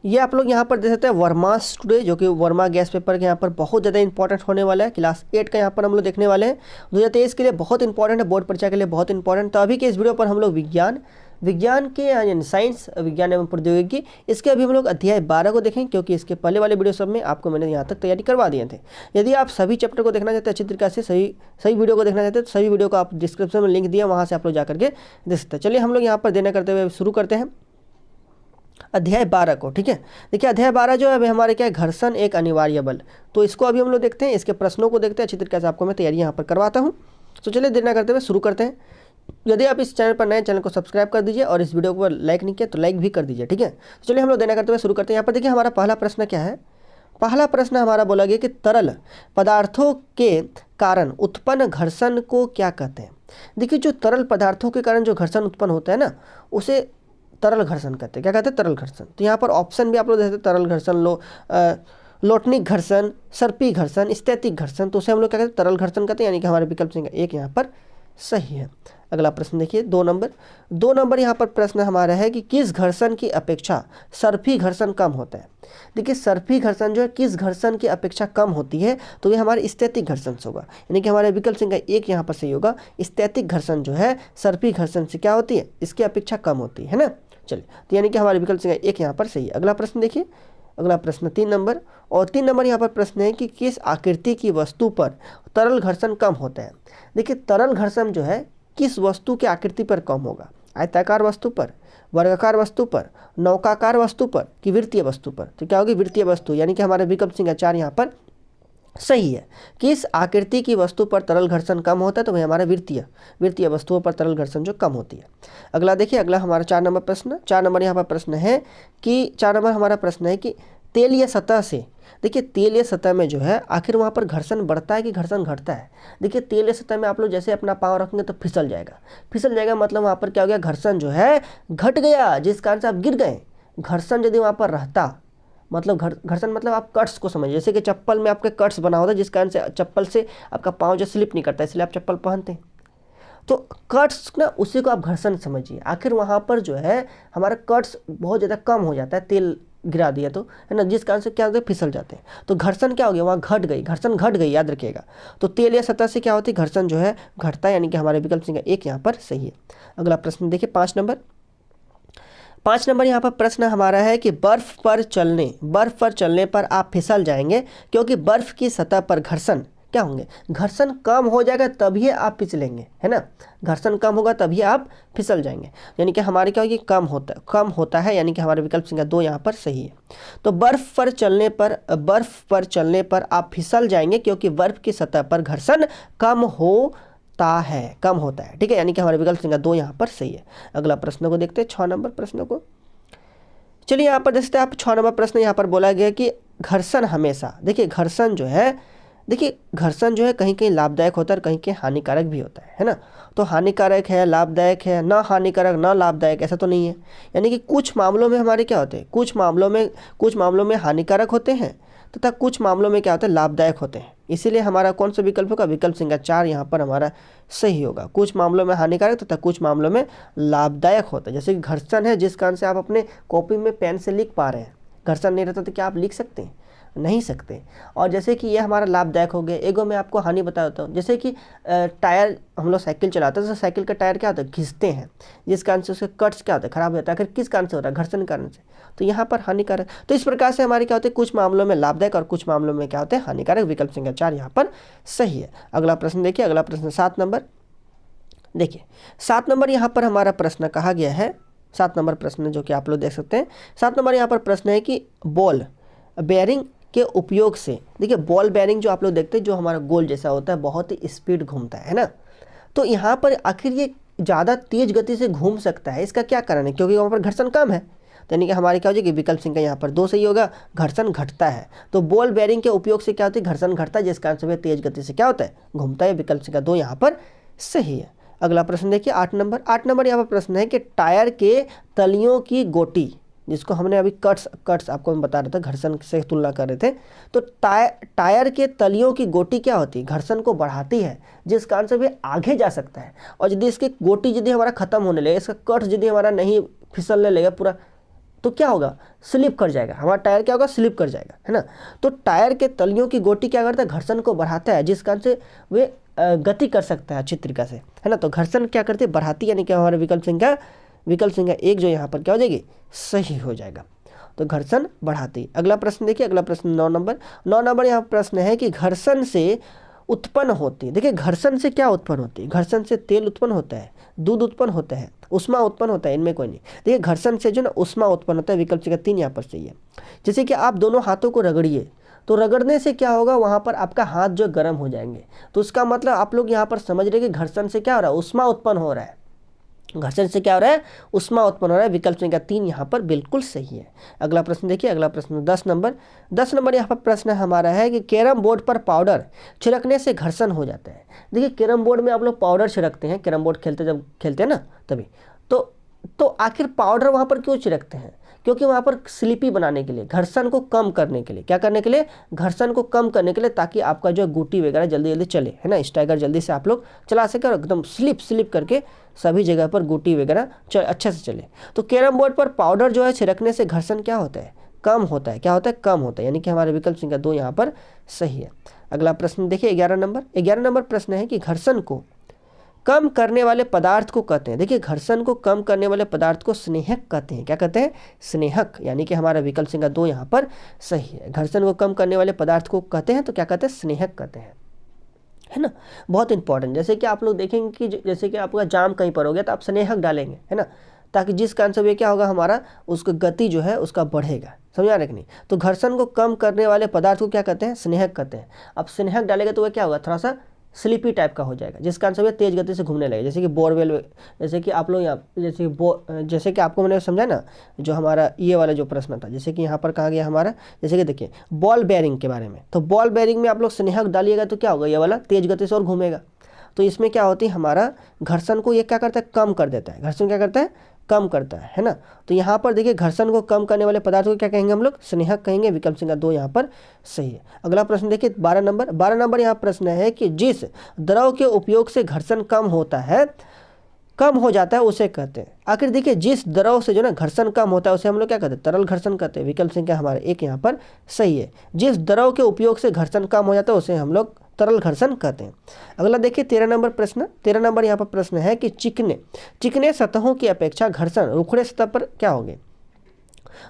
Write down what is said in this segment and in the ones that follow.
ये आप लोग यहाँ पर देख सकते हैं वर्मास टुडे, जो कि वर्मा गैस पेपर के यहाँ पर बहुत ज़्यादा इंपॉर्टेंट होने वाला है। क्लास 8 का यहाँ पर हम लोग देखने वाले हैं। 2023 के लिए बहुत इंपॉर्टेंट है, बोर्ड परीक्षा के लिए बहुत इंपॉर्टेंट। तो अभी के इस वीडियो पर हम लोग विज्ञान के यानी साइंस, विज्ञान एवं प्रौद्योगिकी, इसके अभी हम लोग अध्याय 12 को देखें, क्योंकि इसके पहले वाले वीडियो सब में आपको मैंने यहाँ तक तैयारी करवा दिए थे। यदि आप सभी चैप्टर को देखना चाहते हैं अच्छी तरीके से, सही वीडियो को देखना चाहते हैं, तो सभी वीडियो को आप डिस्क्रिप्शन में लिंक दिया, वहाँ से आप लोग जाकर के देख सकते हैं। चलिए हम लोग यहाँ पर देना करते हुए शुरू करते हैं अध्याय 12 को। ठीक है, देखिए अध्याय 12 जो है अभी हमारे क्या है, घर्षण एक अनिवार्य बल। तो इसको अभी हम लोग देखते हैं, इसके प्रश्नों को देखते हैं, अच्छी तरीके से आपको मैं तैयारी यहाँ पर करवाता हूँ। तो चलिए देर ना करते हुए शुरू करते हैं। यदि आप इस चैनल पर नए, चैनल को सब्सक्राइब कर दीजिए, और इस वीडियो को लाइक नहीं किया तो लाइक भी कर दीजिए। ठीक है, तो चलिए हम लोग देना करते हुए शुरू करते हैं। यहाँ पर देखिए हमारा पहला प्रश्न क्या है। पहला प्रश्न हमारा बोला गया कि तरल पदार्थों के कारण उत्पन्न घर्षण को क्या कहते हैं। देखिए जो तरल पदार्थों के कारण जो घर्षण उत्पन्न होता है ना, उसे तरल घर्षण कहते हैं। क्या कहते हैं? तरल घर्षण। तो यहाँ पर ऑप्शन भी आप लोग देखते हैं, तरल घर्षण, लोटनिक घर्षण, सर्पी घर्षण, स्थैतिक घर्षण। तो उसे हम लोग क्या कहते हैं? तरल घर्षण कहते हैं, यानी कि हमारे विकल्प संख्या 1 यहाँ पर सही है। अगला प्रश्न देखिए 2 नंबर यहाँ पर प्रश्न हमारा है कि किस घर्षण की अपेक्षा सर्पी घर्षण कम होता है। देखिए सर्पी घर्षण जो है किस घर्षण की अपेक्षा कम होती है, तो ये हमारे स्थैतिक घर्षण से होगा, यानी कि हमारे विकल्प संख्या 1 यहाँ पर सही होगा। स्थैतिक घर्षण जो है सर्पी घर्षण से क्या होती है, इसकी अपेक्षा कम होती है ना। चलिए, तो यानी कि हमारे विकल्प संख्या 1 यहाँ पर सही है। अगला प्रश्न देखिए, अगला प्रश्न 3 नंबर, और 3 नंबर यहाँ पर प्रश्न है कि किस आकृति की वस्तु पर तरल घर्षण कम होता है। देखिए तरल घर्षण जो है किस वस्तु की आकृति पर कम होगा, आयताकार वस्तु पर, वर्गाकार वस्तु पर, नौकाकार वस्तु पर, कि वृत्तीय वस्तु पर। तो क्या होगी? वृत्तीय वस्तु, यानी कि हमारे विकल्प संख्या 4 यहाँ पर सही है। किस आकृति की वस्तु पर तरल घर्षण कम होता है, तो वही हमारा वृत्तीय वस्तुओं पर तरल घर्षण जो कम होती है। अगला देखिए, अगला हमारा 4 नंबर प्रश्न, 4 नंबर यहाँ पर प्रश्न है कि 4 नंबर हमारा प्रश्न है कि तेलीय सतह से, देखिए तेलीय सतह में जो है आखिर वहाँ पर घर्षण बढ़ता है कि घर्षण घटता है। देखिए तेलीय सतह में आप लोग जैसे अपना पाँव रखेंगे तो फिसल जाएगा, मतलब वहाँ पर क्या हो गया, घर्षण जो है घट गया, जिस कारण से आप गिर गए। घर्षण यदि वहाँ पर रहता, मतलब घर्षण मतलब आप कट्स को समझिए, जैसे कि चप्पल में आपके कट्स बना होता है, जिस कारण से चप्पल से आपका पाँव जो स्लिप नहीं करता, इसलिए आप चप्पल पहनते हैं। तो कट्स ना, उसी को आप घर्षण समझिए। आखिर वहाँ पर जो है हमारा कट्स बहुत ज़्यादा कम हो जाता है, तेल गिरा दिया तो, है ना, जिस कारण से क्या होता है, फिसल जाते हैं। तो घर्षण क्या हो गया, वहाँ घट गई, घर्षण घट गई, याद रखिएगा। तो तेल या सतह से क्या होती है, घर्षण जो है घटता है, यानी कि हमारे विकल्प संख्या 1 यहाँ पर सही है। अगला प्रश्न देखिए 5 नंबर यहाँ पर प्रश्न हमारा है कि बर्फ पर चलने पर आप फिसल जाएंगे, क्योंकि बर्फ की सतह पर घर्षण क्या होंगे, घर्षण कम हो जाएगा तभी आप फिसलेंगे, है ना। घर्षण कम होगा तभी आप फिसल जाएंगे, यानी कि हमारे क्या होगी, कम होता है, यानी कि हमारे विकल्प संख्या 2 यहाँ पर सही है। तो बर्फ पर चलने पर आप फिसल जाएंगे, क्योंकि बर्फ की सतह पर घर्षण कम होता है। ठीक है, यानी कि हमारे विकल्प संख्या 2 यहाँ पर सही है। अगला प्रश्न को देखते हैं, 6 नंबर प्रश्न को। चलिए यहाँ पर देखते हैं आप 6 नंबर प्रश्न यहाँ पर बोला गया कि घर्षण हमेशा, देखिए घर्षण जो है कहीं कहीं लाभदायक होता है और कहीं कहीं हानिकारक भी होता है ना। तो हानिकारक है, लाभदायक है, ना हानिकारक ना लाभदायक, ऐसा तो नहीं है। यानी कि कुछ मामलों में हमारे क्या होते हैं, कुछ मामलों में हानिकारक होते हैं, तथा कुछ मामलों में क्या होता है, लाभदायक होते हैं। इसीलिए हमारा कौन सा विकल्प होगा, विकल्प संख्या 4 यहाँ पर हमारा सही होगा। कुछ मामलों में हानिकारक तथा कुछ मामलों में लाभदायक होता है। जैसे कि घर्षण है, जिस कारण से आप अपने कॉपी में पेन से लिख पा रहे हैं, घर्षण नहीं रहता तो क्या आप लिख सकते हैं, नहीं सकते। और जैसे कि ये हमारा लाभदायक हो गया। एगो मैं आपको हानि बता देता हूँ, जैसे कि टायर, हम लोग साइकिल चलाते हैं तो साइकिल का टायर क्या होता है, घिसते हैं, जिस कारण से उसके कट्स क्या होता है, खराब हो जाता है। आखिर किस कारण से हो रहा है, घर्षण के कारण से। तो यहाँ पर हानिकारक। तो इस प्रकार से हमारे क्या होते हैं, कुछ मामलों में लाभदायक और कुछ मामलों में क्या होते हैं, हानिकारक। विकल्प संख्या 4 यहाँ पर सही है। अगला प्रश्न देखिए, अगला प्रश्न 7 नंबर। देखिए 7 नंबर यहाँ पर हमारा प्रश्न कहा गया है, 7 नंबर प्रश्न जो कि आप लोग देख सकते हैं। 7 नंबर यहाँ पर प्रश्न है कि बॉल बेयरिंग के उपयोग से, देखिए बॉल बेयरिंग जो आप लोग देखते हैं, जो हमारा गोल जैसा होता है, बहुत ही स्पीड घूमता है ना। तो यहाँ पर आखिर ये ज़्यादा तेज गति से घूम सकता है, इसका क्या कारण है, क्योंकि वहाँ पर घर्षण कम है। तो यानी कि हमारे क्या हो जाएगी, विकल्प संख्या यहाँ पर 2 सही होगा, घर्षण घटता है। तो बॉल बेयरिंग के उपयोग से क्या होती है, घर्षण घटता है, जिस कारण से वह तेज गति से क्या होता है, घूमता है। विकल्प संख्या 2 यहाँ पर सही है। अगला प्रश्न देखिए 8 नंबर यहाँ पर प्रश्न है कि टायर के तलियों की गोटी, जिसको हमने अभी कट्स आपको मैं बता रहा था, घर्षण से तुलना कर रहे थे। तो टायर के तलियों की गोटी क्या होती है, घर्षण को बढ़ाती है, जिस कारण से वे आगे जा सकता है। और यदि इसकी गोटी यदि हमारा खत्म होने लगे, इसका कट्स यदि हमारा नहीं फिसलने लगेगा, पूरा तो क्या होगा, स्लिप कर जाएगा, हमारा टायर क्या होगा, स्लिप कर जाएगा, है ना। तो टायर के तलियों की गोटी क्या करता है, घर्षण को बढ़ाता है, जिस कारण से वे गति कर सकता है अच्छी तरीके से, है ना। तो घर्षण क्या करती है, बढ़ाती है, यानी कि हमारा विकल्प संख्या एक जो यहाँ पर क्या हो जाएगी, सही हो जाएगा। तो घर्षण बढ़ाती। अगला प्रश्न देखिए, अगला प्रश्न 9 नंबर यहाँ प्रश्न है कि घर्षण से उत्पन्न होती है। देखिए घर्षण से क्या उत्पन्न होती है, घर्षण से तेल उत्पन्न होता है, दूध उत्पन्न होता है, उष्मा उत्पन्न होता है, इनमें कोई नहीं। देखिए घर्षण से जो ना उष्मा उत्पन्न होता है, विकल्प संख्या 3 यहाँ पर सही है। जैसे कि आप दोनों हाथों को रगड़िए, तो रगड़ने से क्या होगा, वहाँ पर आपका हाथ जो गर्म हो जाएंगे। तो उसका मतलब आप लोग यहाँ पर समझ रहे कि घर्षण से क्या हो रहा है, उष्मा उत्पन्न हो रहा है। घर्षण से क्या हो रहा है, उष्मा उत्पन्न हो रहा है। विकल्प संख्या 3 यहाँ पर बिल्कुल सही है। अगला प्रश्न देखिए, अगला प्रश्न 10 नंबर यहाँ पर प्रश्न हमारा है कि कैरम बोर्ड पर पाउडर छिड़कने से घर्षण हो जाता है। देखिए कैरम बोर्ड में आप लोग पाउडर छिड़कते हैं, कैरम बोर्ड जब खेलते हैं ना तभी, तो आखिर पाउडर वहाँ पर क्यों छिड़कते हैं, क्योंकि वहाँ पर स्लिपी बनाने के लिए, घर्षण को कम करने के लिए, क्या करने के लिए, घर्षण को कम करने के लिए, ताकि आपका जो गुटी वगैरह जल्दी जल्दी चले, है ना, स्टाइगर जल्दी से आप लोग चला सके और एकदम स्लिप करके सभी जगह पर गुटी वगैरह अच्छे से चले। तो कैरम बोर्ड पर पाउडर जो है छिड़कने से घर्षण क्या होता है, कम होता है। क्या होता है, कम होता है, यानी कि हमारे विकल्प संख्या 2 यहाँ पर सही है। अगला प्रश्न देखिए 11 नंबर प्रश्न है कि घर्षण को कम करने वाले पदार्थ को कहते हैं। देखिए घर्षण को कम करने वाले पदार्थ को स्नेहक कहते हैं। क्या कहते हैं, स्नेहक, यानी कि हमारा विकल्प संख्या 2 यहाँ पर सही है। घर्षण को कम करने वाले पदार्थ को कहते हैं, तो क्या कहते हैं, स्नेहक कहते हैं, है ना। बहुत इंपॉर्टेंट, जैसे कि आप लोग देखेंगे कि जैसे कि आपका जाम कहीं पर हो गया तो आप स्नेहक डालेंगे, है ना, ताकि जिस कारण से क्या होगा, हमारा उसका गति जो है उसका बढ़ेगा। समझा रहे कि नहीं। तो घर्षण को कम करने वाले पदार्थ को क्या कहते हैं, स्नेहक कहते हैं। अब स्नेहक डालेगा तो वह क्या होगा, थोड़ा सा स्लिपी टाइप का हो जाएगा, जिस कारण से तेज गति से घूमने लगे। जैसे कि बोरवेल, जैसे कि आप लोग यहाँ जैसे कि आपको मैंने समझा ना, जो हमारा ये वाला जो प्रश्न था, जैसे कि यहाँ पर कहा गया हमारा, जैसे कि देखिए बॉल बेयरिंग के बारे में, तो बॉल बेयरिंग में आप लोग स्नेहक डालिएगा तो क्या होगा, ये वाला तेज गति से और घूमेगा। तो इसमें क्या होती है, हमारा घर्षण को ये क्या करता है, कम कर देता है। घर्षण क्या करता है, कम करता है ना। तो यहाँ पर देखिए घर्षण को कम करने वाले पदार्थ को क्या कहेंगे, हम लोग स्नेहक कहेंगे। विकल्प संख्या 2 यहाँ पर सही है। अगला प्रश्न देखिए 12 नंबर यहाँ प्रश्न है कि जिस द्रव के उपयोग से घर्षण कम हो जाता है उसे कहते हैं। आखिर देखिए जिस द्रव से जो ना घर्षण कम होता है उसे हम लोग क्या कहते हैं, तरल घर्षण कहते हैं। विकल्प संख्या हमारा 1 यहाँ पर सही है। जिस द्रव के उपयोग से घर्षण कम हो जाता है उसे हम लोग तरल घर्षण कहते हैं। अगला देखिए 13 नंबर यहाँ पर प्रश्न है कि चिकने सतहों की अपेक्षा घर्षण रुखड़े सतह पर क्या होंगे।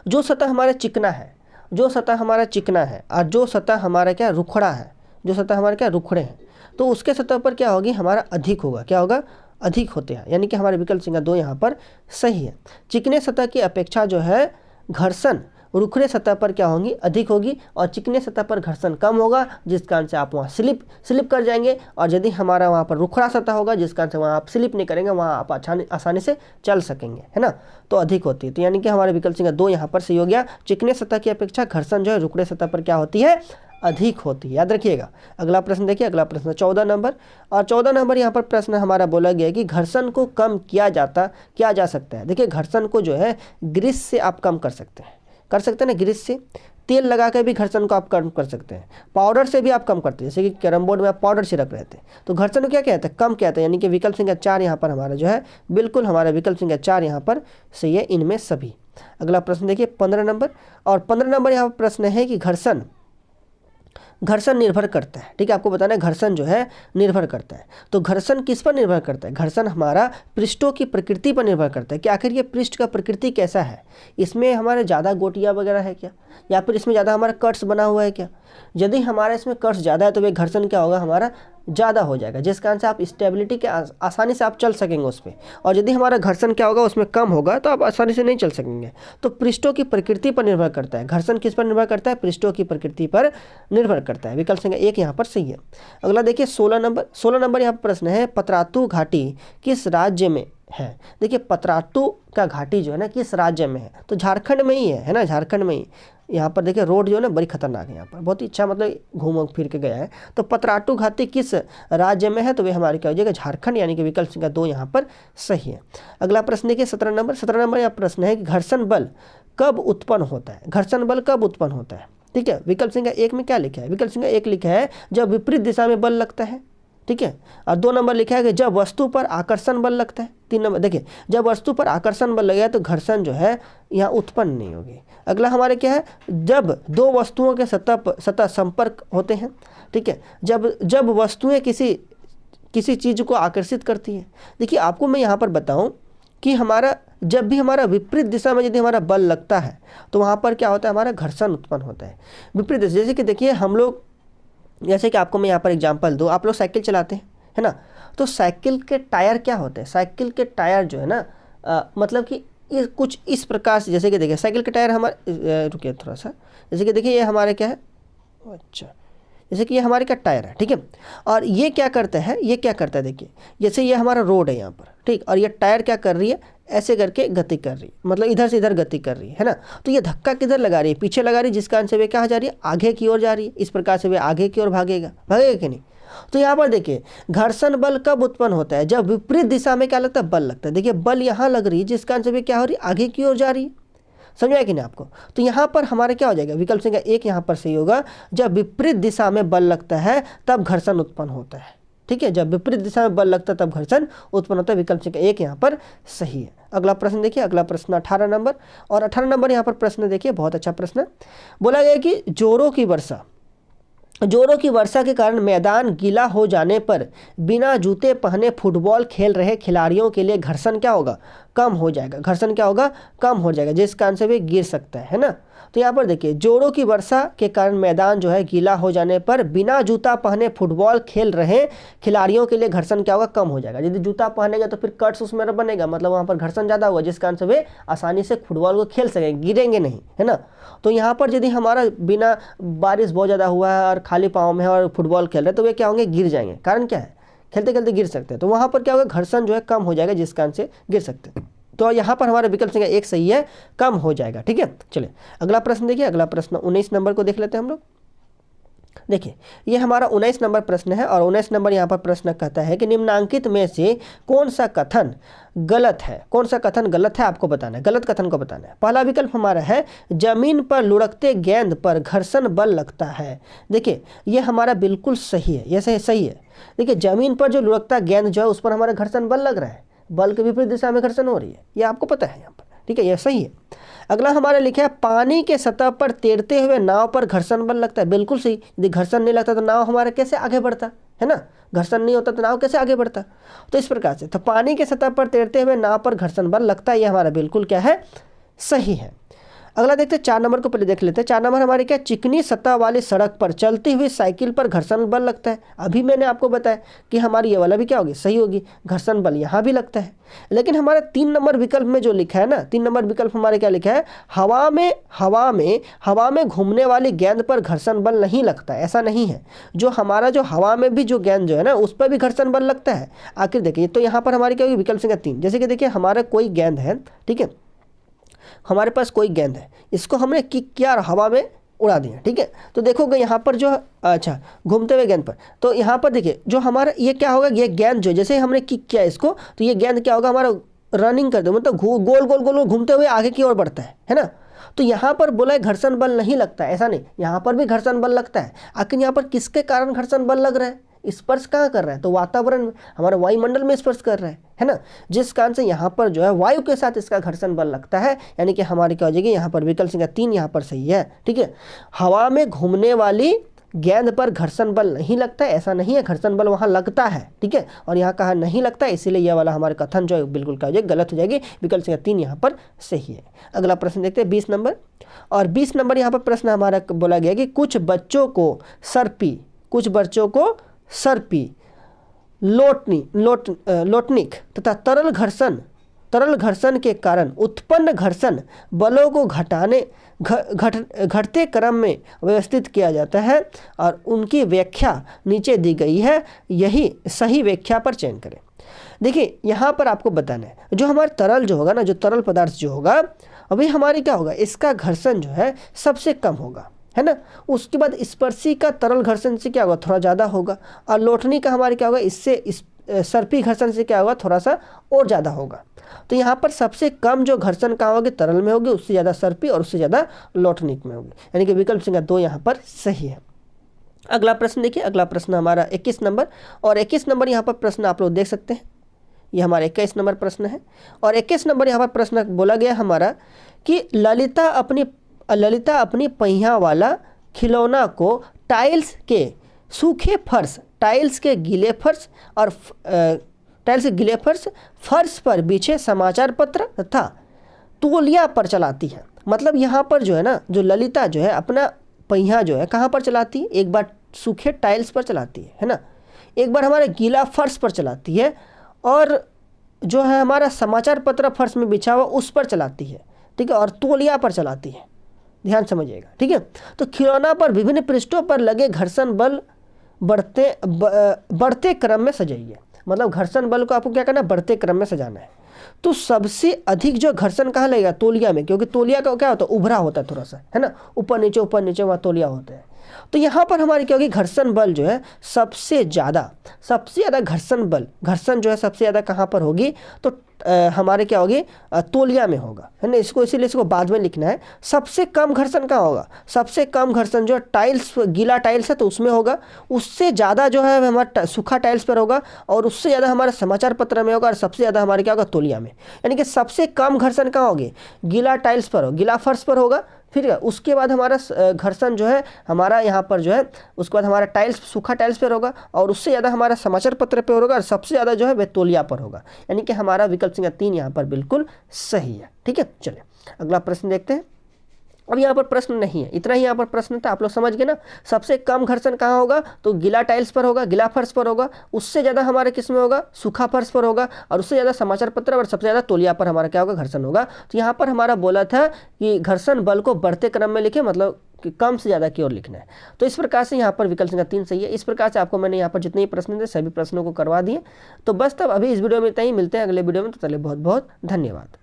जो सतह हमारा चिकना है और जो सतह हमारा क्या रुखड़ा है, जो सतह हमारे क्या रुखड़े हैं, तो उसके सतह पर क्या होगी, हमारा अधिक होगा। क्या होगा, अधिक होते हैं, यानी कि हमारे विकल्प संख्या 2 यहाँ पर सही है। चिकने सतह की अपेक्षा जो है घर्षण रुखड़े सतह पर क्या होगी, अधिक होगी, और चिकने सतह पर घर्षण कम होगा, जिस कारण से आप वहाँ स्लिप कर जाएंगे। और यदि हमारा वहाँ पर रुखड़ा सतह होगा, जिस कारण से वहाँ आप स्लिप नहीं करेंगे, वहाँ आप आसानी से चल सकेंगे, है ना। तो अधिक होती है, तो यानी कि हमारे विकल्प संख्या 2 यहाँ पर सही हो गया। चिकने सतह की अपेक्षा घर्षण जो है रुखड़े सतह पर क्या होती है, अधिक होती है, याद रखिएगा। अगला प्रश्न देखिए, अगला प्रश्न 14 नंबर, और 14 नंबर यहाँ पर प्रश्न हमारा बोला गया है कि घर्षण को कम किया जा सकता है। देखिए घर्षण को जो है ग्रीस से आप कम कर सकते हैं ना, ग्रीस से, तेल लगा कर भी घर्षण को आप कम कर सकते हैं, पाउडर से भी आप कम करते हैं। जैसे कि कैरम बोर्ड में आप पाउडर छिड़क रहे थे, तो घर्षण को क्या कहते हैं, कम कहते हैं, यानी कि विकल्प संख्या 4 यहाँ पर हमारा जो है बिल्कुल हमारा विकल्प संख्या 4 यहाँ पर सही है, इनमें सभी। अगला प्रश्न देखिए 15 नंबर, और 15 नंबर यहाँ पर प्रश्न है कि घर्षण निर्भर करता है। ठीक है, आपको बताना है घर्षण जो है निर्भर करता है। तो घर्षण किस पर निर्भर करता है, घर्षण हमारा पृष्ठों की प्रकृति पर निर्भर करता है कि आखिर ये पृष्ठ का प्रकृति कैसा है, इसमें हमारे ज़्यादा गोटियाँ वगैरह है क्या, या फिर इसमें ज़्यादा हमारा कट्स बना हुआ है क्या। यदि हमारा इसमें कट्स ज़्यादा है तो वे घर्षण क्या होगा, हमारा ज़्यादा हो जाएगा, जिस कारण से आप स्टेबिलिटी के आसानी से आप चल सकेंगे उस पर। और यदि हमारा घर्षण क्या होगा, उसमें कम होगा, तो आप आसानी से नहीं चल सकेंगे। तो पृष्ठों की प्रकृति पर निर्भर करता है, घर्षण किस पर निर्भर करता है, पृष्ठों की प्रकृति पर निर्भर करता है। विकल्प संख्या 1 यहाँ पर सही है। अगला देखिए 16 नंबर यहाँ पर प्रश्न है, पतरातू घाटी किस राज्य में है। देखिए पतरातू का घाटी जो है ना किस राज्य में है, तो झारखंड में ही है ना, झारखंड में ही। यहाँ पर देखिए रोड जो है ना बड़ी खतरनाक है, यहाँ पर बहुत ही अच्छा मतलब घूम फिर के गया है। तो पतरातू घाटी किस राज्य में है, तो वे हमारे क्या हो जाएगा, झारखंड, यानी कि विकल्प संख्या 2 यहाँ पर सही है। अगला प्रश्न देखिए 17 नंबर यहाँ प्रश्न है कि घर्षण बल कब उत्पन्न होता है, घर्षण बल कब उत्पन्न होता है। ठीक है, विकल्प संख्या 1 में क्या लिखा है, विकल्प संख्या 1 लिखा है जब विपरीत दिशा में बल लगता है। ठीक है। और 2 नंबर लिखा है कि जब वस्तु पर आकर्षण बल लगता है। 3 नंबर देखिए, जब वस्तु पर आकर्षण बल लगेगा तो घर्षण जो है यहाँ उत्पन्न नहीं होगी। अगला हमारे क्या है, जब 2 वस्तुओं के सतह संपर्क होते हैं, ठीक है, जब वस्तुएं किसी चीज़ को आकर्षित करती है। देखिए आपको मैं यहाँ पर बताऊँ कि जब भी हमारा विपरीत दिशा में यदि हमारा बल लगता है तो वहाँ पर क्या होता है, हमारा घर्षण उत्पन्न होता है विपरीत दिशा। जैसे कि देखिए हम लोग, जैसे कि आपको मैं यहाँ पर एग्जांपल दूँ, आप लोग साइकिल चलाते हैं, है ना, तो साइकिल के टायर क्या होते हैं, साइकिल के टायर जो है ना मतलब कि ये कुछ इस प्रकार से, जैसे कि देखिए साइकिल के टायर हमारे रुकिए थोड़ा सा, जैसे कि देखिए ये हमारे क्या है, अच्छा, जैसे कि ये हमारे का टायर है, ठीक है, और ये क्या करता है, देखिए जैसे ये हमारा रोड है यहाँ पर, ठीक, और ये टायर क्या कर रही है, ऐसे करके गति कर रही है, मतलब इधर से इधर गति कर रही है ना। तो ये धक्का किधर लगा रही है, पीछे लगा रही है, जिस कारण से वे कहाँ जा रही है, आगे की ओर जा रही है। इस प्रकार से वे आगे की ओर भागेगा कि नहीं। तो यहाँ पर देखिए घर्षण बल कब उत्पन्न होता है, जब विपरीत दिशा में क्या लगता है, बल लगता है। देखिए बल यहाँ लग रही है, जिस कारण से वे क्या हो रही है, आगे की ओर जा रही है। समझ आया कि नहीं आपको। तो यहाँ पर हमारे क्या हो जाएगा, विकल्प संख्या 1 यहाँ पर सही होगा। जब विपरीत दिशा में बल लगता है तब घर्षण उत्पन्न होता है, ठीक है, जब विपरीत दिशा में बल लगता है तब घर्षण उत्पन्न होता है। विकल्प संख्या 1 यहाँ पर सही है। अगला प्रश्न देखिए, अगला प्रश्न 18 नंबर, और 18 नंबर यहाँ पर प्रश्न देखिए, बहुत अच्छा प्रश्न बोला गया कि जोरों की वर्षा के कारण मैदान गीला हो जाने पर बिना जूते पहने फुटबॉल खेल रहे खिलाड़ियों के लिए घर्षण क्या होगा, कम हो जाएगा। घर्षण क्या होगा, कम हो जाएगा, जिस कारण से वे गिर सकता है ना। तो यहाँ पर देखिए जोरों की वर्षा के कारण मैदान जो है गीला हो जाने पर बिना जूता पहने फुटबॉल खेल रहे खिलाड़ियों के लिए घर्षण क्या होगा, कम हो जाएगा। यदि जूता पहनेगा तो फिर कट्स उसमें बनेगा, मतलब वहाँ पर घर्षण ज़्यादा होगा, जिस कारण से वे आसानी से फुटबॉल को खेल सकेंगे, गिरेंगे नहीं, है ना। तो यहाँ पर यदि हमारा बिना बारिश बहुत ज़्यादा हुआ है और खाली पाँव में है और फुटबॉल खेल रहे हैं तो वे क्या होंगे, गिर जाएंगे। कारण क्या है, खेलते खेलते गिर सकते हैं। तो वहाँ पर क्या होगा, घर्षण जो है कम हो जाएगा, जिस कारण से गिर सकते हैं। तो यहाँ पर हमारा विकल्प संख्या 1 सही है, कम हो जाएगा, ठीक है। चलिए अगला प्रश्न देखिए, अगला प्रश्न 19 नंबर को देख लेते हैं हम लोग। देखिए ये हमारा 19 नंबर प्रश्न है, और 19 नंबर यहाँ पर प्रश्न कहता है कि निम्नांकित में से कौन सा कथन गलत है, कौन सा कथन गलत है आपको बताना है, गलत कथन को बताना है। पहला विकल्प हमारा है जमीन पर लुढ़कते गेंद पर घर्षण बल लगता है। देखिए ये हमारा बिल्कुल सही है, ये सही है। देखिए जमीन पर जो लुढ़कता गेंद जो है उस पर हमारा घर्षण बल लग रहा है, बल के विपरीत दिशा में घर्षण हो रही है, ये आपको पता है यहाँ पर, ठीक है, ये सही है। अगला हमारा लिखा है पानी के सतह पर तैरते हुए नाव पर घर्षण बल लगता है। बिल्कुल सही, यदि घर्षण नहीं लगता तो नाव हमारा कैसे आगे बढ़ता, है ना, घर्षण नहीं होता तो नाव कैसे आगे बढ़ता। तो इस प्रकार से तो पानी के सतह पर तैरते हुए नाव पर घर्षण बल लगता है, ये हमारा बिल्कुल क्या है, सही है। अगला देखते हैं 4 नंबर को पहले देख लेते हैं। 4 नंबर हमारे क्या, चिकनी सतह वाली सड़क पर चलती हुई साइकिल पर घर्षण बल लगता है। अभी मैंने आपको बताया कि हमारी ये वाला भी क्या होगी, सही होगी, घर्षण बल यहाँ भी लगता है। लेकिन हमारा 3 नंबर विकल्प में जो लिखा है ना, 3 नंबर विकल्प हमारे क्या लिखा है, हवा में घूमने वाली गेंद पर घर्षण बल नहीं लगता। ऐसा नहीं है, जो हमारा जो हवा में भी जो गेंद जो है ना उस पर भी घर्षण बल लगता है। आखिर देखिए तो यहाँ पर हमारी क्या होगी, विकल्प संख्या 3। जैसे कि देखिए हमारा कोई गेंद है, ठीक है, हमारे पास कोई गेंद है, इसको हमने किक किया और हवा में उड़ा दिया, ठीक है। तो देखोगे यहाँ पर जो, अच्छा, घूमते हुए गेंद पर, तो यहाँ पर देखिए जो हमारा ये क्या होगा, ये गेंद जो जैसे हमने किक किया इसको, तो ये गेंद क्या होगा, हमारा रनिंग कर दो, मतलब गोल गोल गोल घूमते हुए आगे की ओर बढ़ता है ना। तो यहाँ पर बोला है घर्षण बल नहीं लगता है, ऐसा नहीं, यहाँ पर भी घर्षण बल लगता है। आखिर यहाँ पर किसके कारण घर्षण बल लग रहा है, स्पर्श कहाँ कर रहा है, तो वातावरण हमारा वायुमंडल में स्पर्श कर रहा है ना, जिस कारण से यहाँ पर जो है वायु के साथ इसका घर्षण बल लगता है। यानी कि हमारी क्या हो जाएगी, यहाँ पर विकल्प संख्या 3 यहाँ पर सही है, ठीक है। हवा में घूमने वाली गेंद पर घर्षण बल नहीं लगता है, ऐसा नहीं है, घर्षण बल वहाँ लगता है, ठीक है, और यहाँ कहा नहीं लगता है, इसीलिए यह वाला हमारे कथन जो है बिल्कुल क्या हो जाएगी, गलत हो जाएगी। विकल्प संख्या 3 यहाँ पर सही है। अगला प्रश्न देखते हैं 20 नंबर, और 20 नंबर यहाँ पर प्रश्न हमारा बोला गया कि कुछ बच्चों को सर्पी लोटनिक तथा तरल घर्षण के कारण उत्पन्न घर्षण बलों को घटते क्रम में व्यवस्थित किया जाता है, और उनकी व्याख्या नीचे दी गई है, यही सही व्याख्या पर चयन करें। देखिए यहाँ पर आपको बताना है, जो हमारा तरल जो होगा ना, जो तरल पदार्थ जो होगा, अभी हमारी क्या होगा, इसका घर्षण जो है सबसे कम होगा, है ना। उसके बाद स्पर्शी का तरल घर्षण से क्या होगा, थोड़ा ज़्यादा होगा, और लोटनी का हमारे क्या होगा, इससे सर्पी घर्षण से क्या होगा, थोड़ा सा और ज़्यादा होगा। तो यहाँ पर सबसे कम जो घर्षण कहाँ होगी, तरल में होगी, उससे ज़्यादा सर्पी और उससे ज़्यादा लोटनिक में होगी। यानी कि विकल्प संख्या 2 यहाँ पर सही है। अगला प्रश्न देखिए, अगला प्रश्न हमारा 21 नंबर, और 21 नंबर यहाँ पर प्रश्न आप लोग देख सकते हैं, ये हमारा 21 नंबर प्रश्न है। और 21 नंबर यहाँ पर प्रश्न बोला गया हमारा कि ललिता अपनी पहिया वाला खिलौना को टाइल्स के सूखे फर्श, टाइल्स के गीले फर्श और टाइल्स के गीले फर्श पर बिछे समाचार पत्र तथा तौलिया पर चलाती है। मतलब यहाँ पर जो है ना, जो ललिता जो है अपना पहिया जो है कहाँ पर चलाती है, एक बार सूखे टाइल्स पर चलाती है ना, एक बार हमारे गीला फर्श पर चलाती है, और जो है हमारा समाचार पत्र फर्श में बिछा हुआ उस पर चलाती है, ठीक है, और तौलिया पर चलाती है। ध्यान समझिएगा, ठीक है। तो खिलौना पर विभिन्न पृष्ठों पर लगे घर्षण बल बढ़ते क्रम में सजाइए। मतलब घर्षण बल को आपको क्या करना है, बढ़ते क्रम में सजाना है। तो सबसे अधिक जो घर्षण कहाँ लगेगा, तौलिया में, क्योंकि तौलिया का क्या होता है, उभरा होता है थोड़ा सा, है ना, ऊपर नीचे वहाँ तौलिया होता है। तो यहाँ पर हमारी क्या होगी, घर्षण बल जो है सबसे ज़्यादा घर्षण जो है सबसे ज़्यादा कहाँ पर होगी, तो हमारे क्या होगी, तौलिया में होगा, है ना। इसको इसीलिए इसको बाद में लिखना है। सबसे कम घर्षण कहाँ होगा, सबसे कम घर्षण जो टाइल्स, गीला टाइल्स है तो उसमें होगा, उससे ज़्यादा जो है हमारा सूखा टाइल्स पर होगा, और उससे ज़्यादा हमारे समाचार पत्र में होगा, और सबसे ज़्यादा हमारे क्या होगा, तौलिया में। यानी कि सबसे कम घर्षण कहाँ होगी, गीला टाइल्स पर हो, गीला फर्श पर होगा, फिर उसके बाद हमारा घर्षण जो है हमारा यहाँ पर जो है, उसके बाद हमारा टाइल्स, सूखा टाइल्स पर होगा, और उससे ज़्यादा हमारा समाचार पत्र पर होगा, और सबसे ज़्यादा जो है वह तौलिया पर होगा। यानी कि हमारा विकल्प संख्या 3 यहाँ पर बिल्कुल सही है, ठीक है। चलिए अगला प्रश्न देखते हैं। अब यहाँ पर प्रश्न नहीं है, इतना ही यहाँ पर प्रश्न था, आप लोग समझ गए ना। सबसे कम घर्षण कहाँ होगा, तो गीला टाइल्स पर होगा, गीला फर्श पर होगा, उससे ज़्यादा हमारे किस में होगा, सूखा फर्श पर होगा, और उससे ज़्यादा समाचार पत्र, और सबसे ज़्यादा तौलिया पर हमारा क्या होगा, घर्षण होगा। तो यहाँ पर हमारा बोला था कि घर्षण बल को बढ़ते क्रम में लिखे, मतलब कि कम से ज़्यादा की ओर लिखना है। तो इस प्रकार से यहाँ पर विकल्प संख्या 3 सही है। इस प्रकार से आपको मैंने यहाँ पर जितने प्रश्न थे सभी प्रश्नों को करवा दिए। तो बस तब अभी इस वीडियो में इतना ही, मिलते हैं अगले वीडियो में। तो चलिए बहुत बहुत धन्यवाद।